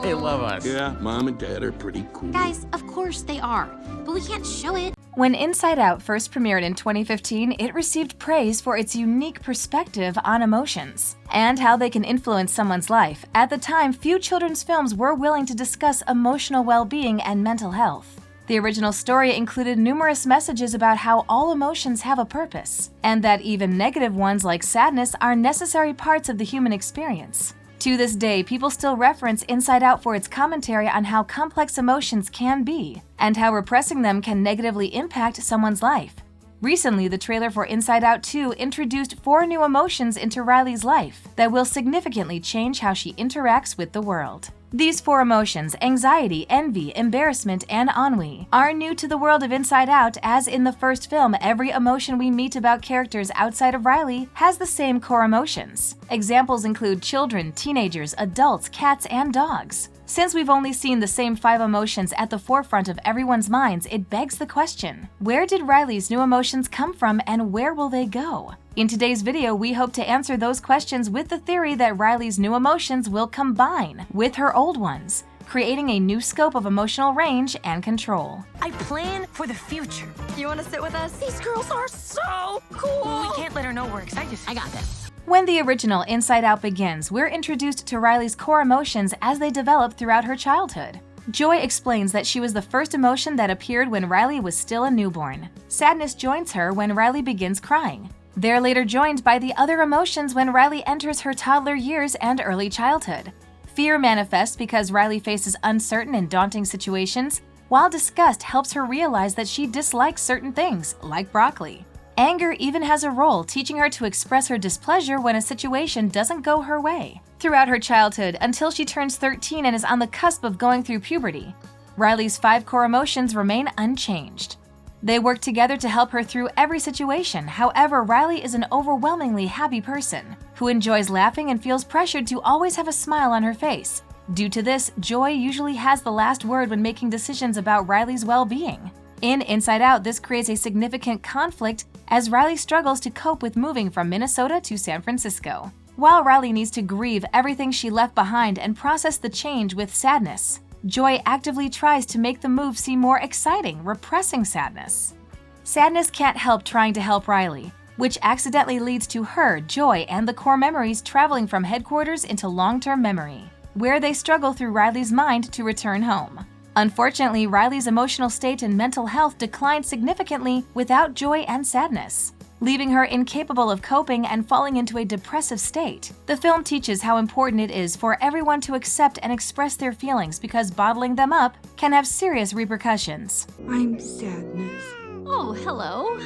They love us. Yeah, Mom and Dad are pretty cool. Guys, of course they are, but we can't show it. When Inside Out first premiered in 2015, it received praise for its unique perspective on emotions and how they can influence someone's life. At the time, few children's films were willing to discuss emotional well-being and mental health. The original story included numerous messages about how all emotions have a purpose, and that even negative ones like sadness are necessary parts of the human experience. To this day, people still reference Inside Out for its commentary on how complex emotions can be, and how repressing them can negatively impact someone's life. Recently, the trailer for Inside Out 2 introduced 4 new emotions into Riley's life that will significantly change how she interacts with the world. These 4 emotions, anxiety, envy, embarrassment, and ennui, are new to the world of Inside Out, as in the first film, every emotion we meet about characters outside of Riley has the same core emotions. Examples include children, teenagers, adults, cats, and dogs. Since we've only seen the same 5 emotions at the forefront of everyone's minds, it begs the question, where did Riley's new emotions come from and where will they go? In today's video, we hope to answer those questions with the theory that Riley's new emotions will combine with her old ones, creating a new scope of emotional range and control. I plan for the future. You want to sit with us? These girls are so cool. We can't let her know we're excited. I got this. When the original Inside Out begins, we're introduced to Riley's core emotions as they develop throughout her childhood. Joy explains that she was the first emotion that appeared when Riley was still a newborn. Sadness joins her when Riley begins crying. They're later joined by the other emotions when Riley enters her toddler years and early childhood. Fear manifests because Riley faces uncertain and daunting situations, while disgust helps her realize that she dislikes certain things, like broccoli. Anger even has a role, teaching her to express her displeasure when a situation doesn't go her way. Throughout her childhood, until she turns 13 and is on the cusp of going through puberty, Riley's 5 core emotions remain unchanged. They work together to help her through every situation. However, Riley is an overwhelmingly happy person who enjoys laughing and feels pressured to always have a smile on her face. Due to this, Joy usually has the last word when making decisions about Riley's well-being. In Inside Out, this creates a significant conflict as Riley struggles to cope with moving from Minnesota to San Francisco. While Riley needs to grieve everything she left behind and process the change with sadness, Joy actively tries to make the move seem more exciting, repressing sadness. Sadness can't help trying to help Riley, which accidentally leads to her, Joy, and the core memories traveling from headquarters into long-term memory, where they struggle through Riley's mind to return home. Unfortunately, Riley's emotional state and mental health declined significantly without Joy and sadness, leaving her incapable of coping and falling into a depressive state. The film teaches how important it is for everyone to accept and express their feelings because bottling them up can have serious repercussions. I'm sadness. Oh, hello.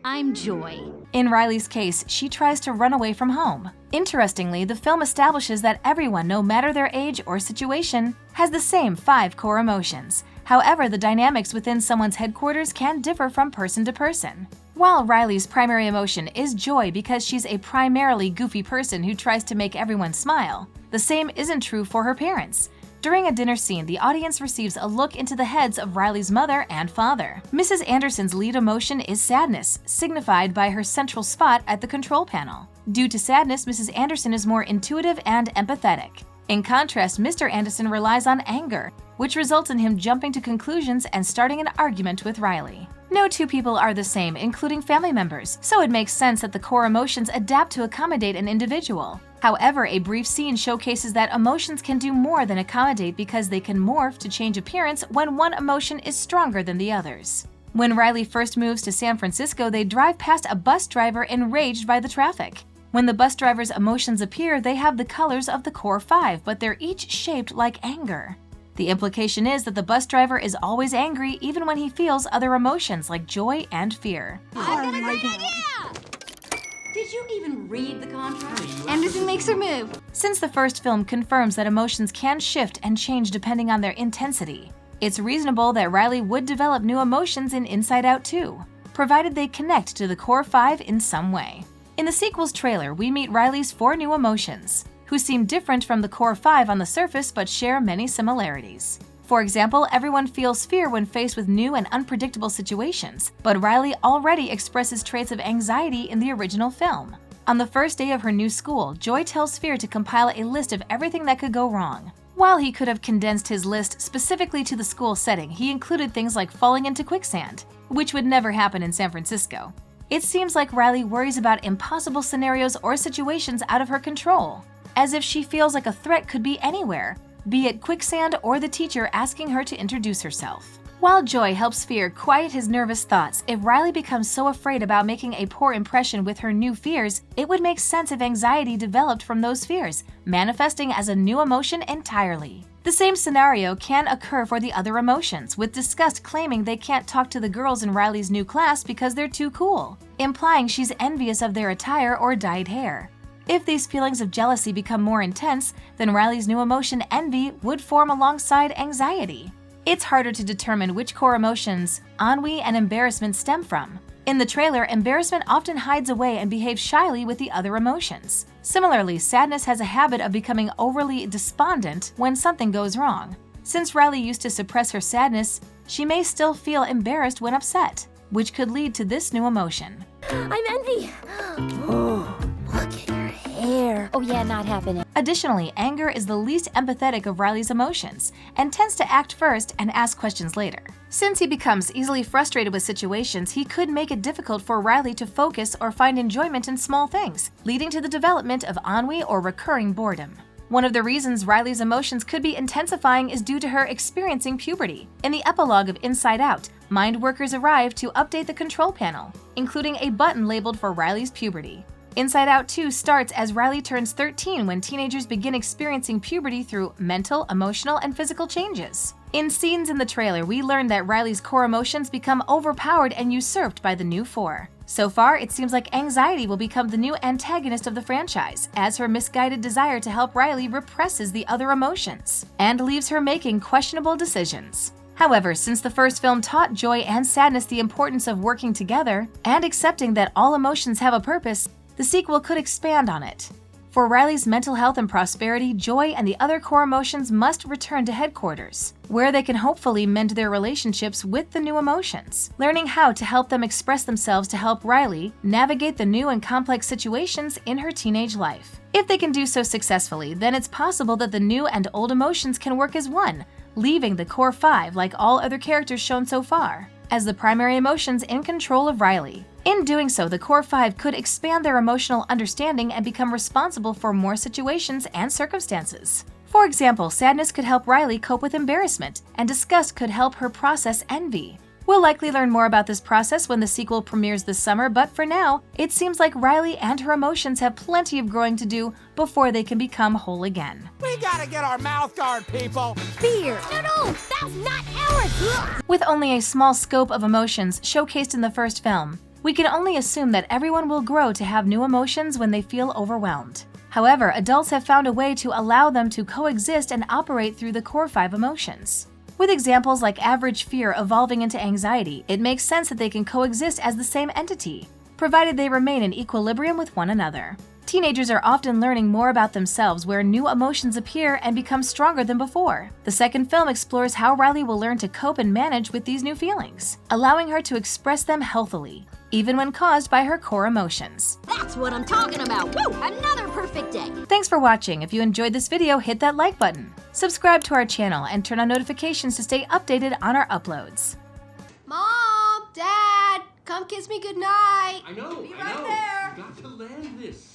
I'm Joy. In Riley's case, she tries to run away from home. Interestingly, the film establishes that everyone, no matter their age or situation, has the same 5 core emotions. However, the dynamics within someone's headquarters can differ from person to person. While Riley's primary emotion is joy because she's a primarily goofy person who tries to make everyone smile, the same isn't true for her parents. During a dinner scene, the audience receives a look into the heads of Riley's mother and father. Mrs. Anderson's lead emotion is sadness, signified by her central spot at the control panel. Due to sadness, Mrs. Anderson is more intuitive and empathetic. In contrast, Mr. Anderson relies on anger, which results in him jumping to conclusions and starting an argument with Riley. No 2 people are the same, including family members, so it makes sense that the core emotions adapt to accommodate an individual. However, a brief scene showcases that emotions can do more than accommodate because they can morph to change appearance when one emotion is stronger than the others. When Riley first moves to San Francisco, they drive past a bus driver enraged by the traffic. When the bus driver's emotions appear, they have the colors of the core 5, but they're each shaped like anger. The implication is that the bus driver is always angry even when he feels other emotions like joy and fear. I've got a great idea! Did you even read the contract? Anderson makes her move. Since the first film confirms that emotions can shift and change depending on their intensity, it's reasonable that Riley would develop new emotions in Inside Out 2, provided they connect to the core 5 in some way. In the sequel's trailer, we meet Riley's 4 new emotions, who seem different from the core 5 on the surface but share many similarities. For example, everyone feels fear when faced with new and unpredictable situations, but Riley already expresses traits of anxiety in the original film. On the first day of her new school, Joy tells Fear to compile a list of everything that could go wrong. While he could have condensed his list specifically to the school setting, he included things like falling into quicksand, which would never happen in San Francisco. It seems like Riley worries about impossible scenarios or situations out of her control, as if she feels like a threat could be anywhere, be it quicksand or the teacher asking her to introduce herself. While Joy helps Fear quiet his nervous thoughts, if Riley becomes so afraid about making a poor impression with her new fears, it would make sense if anxiety developed from those fears, manifesting as a new emotion entirely. The same scenario can occur for the other emotions, with disgust claiming they can't talk to the girls in Riley's new class because they're too cool, implying she's envious of their attire or dyed hair. If these feelings of jealousy become more intense, then Riley's new emotion, envy, would form alongside anxiety. It's harder to determine which core emotions ennui and embarrassment stem from. In the trailer, embarrassment often hides away and behaves shyly with the other emotions. Similarly, sadness has a habit of becoming overly despondent when something goes wrong. Since Riley used to suppress her sadness, she may still feel embarrassed when upset, which could lead to this new emotion. I'm envy. Oh, look at your hair. Oh yeah, not happening. Additionally, anger is the least empathetic of Riley's emotions and tends to act first and ask questions later. Since he becomes easily frustrated with situations, he could make it difficult for Riley to focus or find enjoyment in small things, leading to the development of ennui or recurring boredom. One of the reasons Riley's emotions could be intensifying is due to her experiencing puberty. In the epilogue of Inside Out, mind workers arrive to update the control panel, including a button labeled for Riley's puberty. Inside Out 2 starts as Riley turns 13 when teenagers begin experiencing puberty through mental, emotional, and physical changes. In scenes in the trailer, we learn that Riley's core emotions become overpowered and usurped by the new four. So far, it seems like anxiety will become the new antagonist of the franchise, as her misguided desire to help Riley represses the other emotions and leaves her making questionable decisions. However, since the first film taught Joy and Sadness the importance of working together and accepting that all emotions have a purpose, the sequel could expand on it. For Riley's mental health and prosperity, Joy and the other core emotions must return to headquarters, where they can hopefully mend their relationships with the new emotions, learning how to help them express themselves to help Riley navigate the new and complex situations in her teenage life. If they can do so successfully, then it's possible that the new and old emotions can work as one, leaving the core five, like all other characters shown so far, as the primary emotions in control of Riley. In doing so, the core five could expand their emotional understanding and become responsible for more situations and circumstances. For example, sadness could help Riley cope with embarrassment, and disgust could help her process envy. We'll likely learn more about this process when the sequel premieres this summer, but for now, it seems like Riley and her emotions have plenty of growing to do before they can become whole again. We gotta get our mouth guard, people! Fear. No, that's not ours. With only a small scope of emotions showcased in the first film, we can only assume that everyone will grow to have new emotions when they feel overwhelmed. However, adults have found a way to allow them to coexist and operate through the core five emotions. With examples like average fear evolving into anxiety, it makes sense that they can coexist as the same entity, provided they remain in equilibrium with one another. Teenagers are often learning more about themselves where new emotions appear and become stronger than before. The second film explores how Riley will learn to cope and manage with these new feelings, allowing her to express them healthily, even when caused by her core emotions. That's what I'm talking about. Woo! Another perfect day. Thanks for watching. If you enjoyed this video, hit that like button. Subscribe to our channel and turn on notifications to stay updated on our uploads. Mom, Dad, come kiss me goodnight. I know, Be right there. You got to land this.